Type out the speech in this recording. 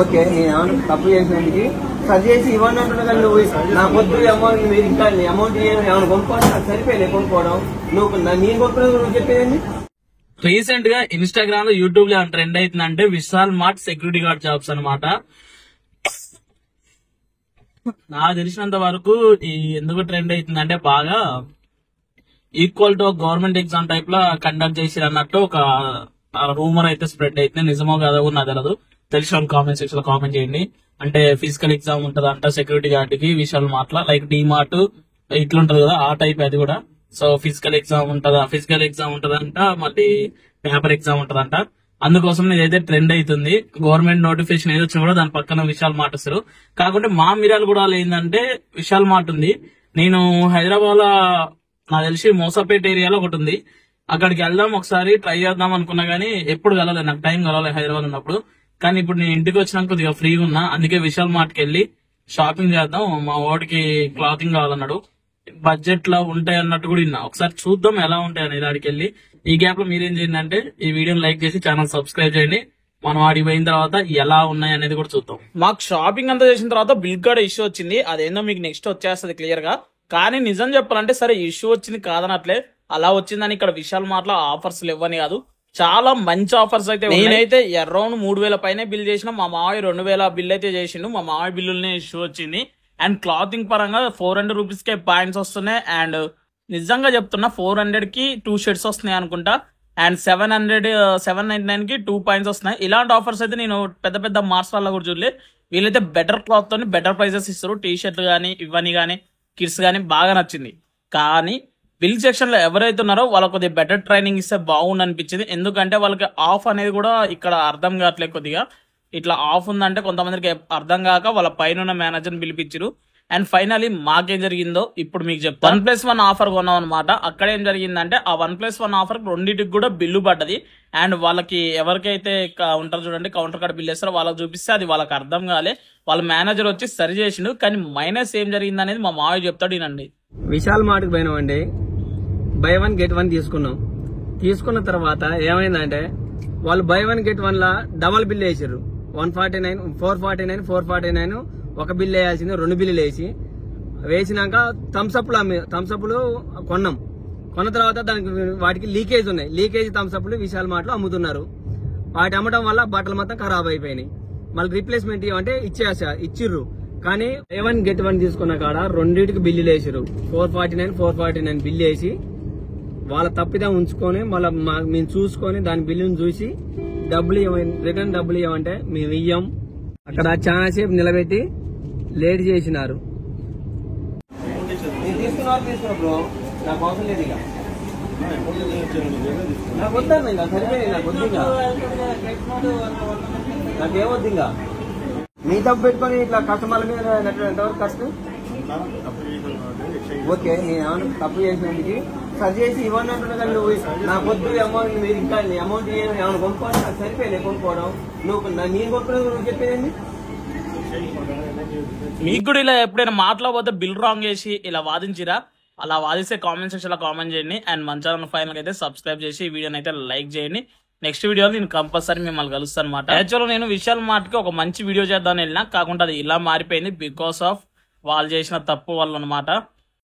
Okay, నేను ఏమన్నా తప్పు చేసినందుకు సరి చేసి ఇవ్వండి అంటున్నా కానీ నువ్వు నా పొద్దు అమౌంట్ మీరు ఇంకా అమౌంట్ ఏమైనా కొనుక్కోవడం నాకు సరిపోయలే కొనుక్కోవడం. నేను కొనుక్కునే నువ్వు చెప్పేది. రీసెంట్ గా ఇన్స్టాగ్రామ్ లో యూట్యూబ్ లో ట్రెండ్ అవుతుందంటే Vishal mart security guard jobs అనమాట. నాకు తెలిసినంత వరకు ఎందుకు ట్రెండ్ అవుతుందంటే బాగా equal to government exam type లో కండక్ట్ చేసి అన్నట్టు ఒక రూమర్ అయితే స్ప్రెడ్ అవుతుంది. నిజమో కాదో నాకు తెలియదు. తెలిసిన వాళ్ళు కామెంట్ సెక్షన్ లో కామెంట్ చేయండి. అంటే ఫిజికల్ ఎగ్జామ్ ఉంటదంట సెక్యూరిటీ గార్డ్ కి విశాల్ మార్ట్ లో, లైక్ డీమార్ట్ ఇట్లుంటది కదా ఆ టైప్ అది కూడా. సో ఫిజికల్ ఎగ్జామ్ ఉంటదంట, మళ్ళీ పేపర్ ఎగ్జామ్ ఉంటదంట. అందుకోసం ఇదైతే ట్రెండ్ అవుతుంది. గవర్నమెంట్ నోటిఫికేషన్ ఏదో వచ్చినా కూడా దాని పక్కన విశాల్ మార్ట్ వస్తారు. కాకుంటే మా మిర్యాలగూడ ఏంటంటే విశాల్ మార్ట్ ఉంది. నేను హైదరాబాద్ లో నాకు తెలిసి మోసాపేట ఏరియాలో ఒకటి ఉంది. అక్కడికి వెళ్దాం ఒకసారి ట్రై చేద్దాం అనుకున్నా గానీ ఎప్పుడు కలవలేదు, నాకు టైం కలవలేదు హైదరాబాద్ ఉన్నప్పుడు. కానీ ఇప్పుడు నేను ఇంటికి వచ్చినాక కొద్దిగా ఫ్రీగా ఉన్నా, అందుకే విశాల్ మార్ట్ కి వెళ్ళి షాపింగ్ చేద్దాం. మా వాడికి క్లాతింగ్ కావాలన్నాడు, బడ్జెట్ లో ఉంటాయి అన్నట్టు కూడా విన్నా. ఒకసారి చూద్దాం ఎలా ఉంటాయి అనేది ఆడికి వెళ్ళి. ఈ గ్యాప్ లో మీరేం చేయండి అంటే ఈ వీడియోని లైక్ చేసి ఛానల్ సబ్స్క్రైబ్ చేయండి. మనం ఆడికి పోయిన తర్వాత ఎలా ఉన్నాయి అనేది కూడా చూద్దాం. మాకు షాపింగ్ అంతా చేసిన తర్వాత బిల్ కూడా ఇష్యూ వచ్చింది. అదేందో మీకు నెక్స్ట్ వచ్చేస్తుంది క్లియర్ గా. కానీ నిజం చెప్పాలంటే సరే ఇష్యూ వచ్చింది కాదనట్లే, అలా వచ్చిందని ఇక్కడ విశాల్ మార్ట్ లో ఆఫర్స్ ఇవ్వని కాదు, చాలా మంచి ఆఫర్స్ అయితే. నేనైతే అరౌండ్ 3000 పైనే బిల్ చేసిన. మా మావయ్య 2000 బిల్ అయితే చేసిండు. మా మావయ్య బిల్లులనే ఇష్యూ వచ్చింది. అండ్ క్లాతింగ్ పరంగా 400 రూపీస్ కే పాయింట్స్ వస్తున్నాయి. అండ్ నిజంగా చెప్తున్నా 400 కి 2 షర్ట్స్ వస్తున్నాయి అనుకుంటా. అండ్ 799 కి 2 పాయింట్స్ వస్తున్నాయి. ఇలాంటి ఆఫర్స్ అయితే నేను పెద్ద పెద్ద మార్ట్స్ వల్ల కూడా చూడలేదు. వీళ్ళైతే బెటర్ క్లాత్ తోని బెటర్ ప్రైజెస్ ఇస్తారు. టీ షర్ట్లు గానీ ఇవన్నీ గానీ కిడ్స్ గానీ బాగా నచ్చింది. కానీ బిల్ సెక్షన్ లో ఎవరైతే ఉన్నారో వాళ్ళకి కొద్దిగా బెటర్ ట్రైనింగ్ ఇస్తే బాగుండు అనిపించింది. ఎందుకంటే వాళ్ళకి ఆఫ్ అనేది కూడా ఇక్కడ అర్థం కావట్లేదు. కొద్దిగా ఇట్లా ఆఫ్ ఉందంటే కొంతమందికి అర్థం కాక వాళ్ళ పైన మేనేజర్ పిలిపించారు. అండ్ ఫైనలీ మాకేం జరిగిందో ఇప్పుడు మీకు చెప్తాను. 1+1 ఆఫర్ కొన్నాం అనమాట. అక్కడ ఏం జరిగిందంటే ఆ 1+1 ఆఫర్ రెండింటికి కూడా బిల్లు పడ్డది. అండ్ వాళ్ళకి ఎవరికైతే ఉంటారు చూడండి కౌంటర్ కార్డ్ బిల్ వేస్తారో వాళ్ళకి చూపిస్తే అది వాళ్ళకి అర్థం కాలే. వాళ్ళ మేనేజర్ వచ్చి సరి చేసిండు. కానీ మైనస్ ఏం జరిగింది అనేది మా మావయ్య చెప్తాడు వినండి. విశాల్ మార్ట్ కి పోయినామండి, బై 1 గెట్ 1 తీసుకున్నాం. తీసుకున్న తర్వాత ఏమైందంటే వాళ్ళు by 1 get 1 law double bill వేసారు. 149, 449 ఒక బిల్ వేయాల్సింది 2 బిల్లులు వేసినాక థమ్స్అప్లు కొన్నాం. కొన్న తర్వాత వాటికి లీకేజ్ ఉన్నాయి. లీకేజ్ థమ్స్అప్లు విశాల్ మార్ట్ లో అమ్ముతున్నారు. వాటి అమ్మడం వల్ల బట్టలు మొత్తం ఖరాబ్ అయిపోయినాయి. మళ్ళీ రీప్లేస్మెంట్ ఇవ్వంటే ఇచ్చిర్రు. కానీ బై 1 గెట్ 1 తీసుకున్న కాడ రెండింటికి బిల్లులు వేసారు. 449 బిల్లు వేసి వాళ్ళ తప్పిదా ఉంచుకొని మళ్ళీ మేము చూసుకొని దాని బిల్లును చూసి రిటర్న్ డబ్బులు ఇవ్వమంటే మేము ఇయ్యం. అక్కడ చాలా సేపు నిలబెట్టి లేట్ చేసినారు. తీసుకున్నా బ్రో, నాకు అవసరం లేదు. ఇక నాకు వద్దాను, ఇంకా సరిపోయింది. నాకు వద్దు, ఇంకా నాకేమొద్దు. ఇంకా మీ తప్పు పెట్టుకొని ఇట్లా కస్టమర్ల మీద ఎంతవరకు కష్టం. ఓకే, నేను ఏమన్నా తప్పు చేసినందుకు సరి చేసి ఇవ్వండి అంటున్నా కానీ నువ్వు నా పొద్దు అమౌంట్ మీరు ఇంకా అమౌంట్ ఏమైనా కొనుక్కోవడం నాకు సరిపోయలే కొనుక్కోవడం. నేను కొనుక్కునే నువ్వు చెప్పేది. మీకు కూడా ఇలా ఎప్పుడైనా మాట్లాడబోతే బిల్ రాంగ్ చేసి ఇలా వాదించిరా? అలా వాదిస్తే కామెంట్ సెక్షన్ లో కామెంట్ చేయండి. అండ్ మన ఛానల్ ఫైనల్ అయితే సబ్స్క్రైబ్ చేసి ఈ వీడియోని అయితే లైక్ చేయండి. నెక్స్ట్ వీడియోలో నేను కంపల్సరీ మిమ్మల్ని కలుస్తాను అనమాట. యాక్చువల్గా నేను విశాల్ మార్ట్ కి ఒక మంచి వీడియో చేద్దామని వెళ్ళినా, కాకుండా అది ఇలా మారిపోయింది బికాస్ ఆఫ్ వాళ్ళు చేసిన తప్పు వల్ల అనమాట.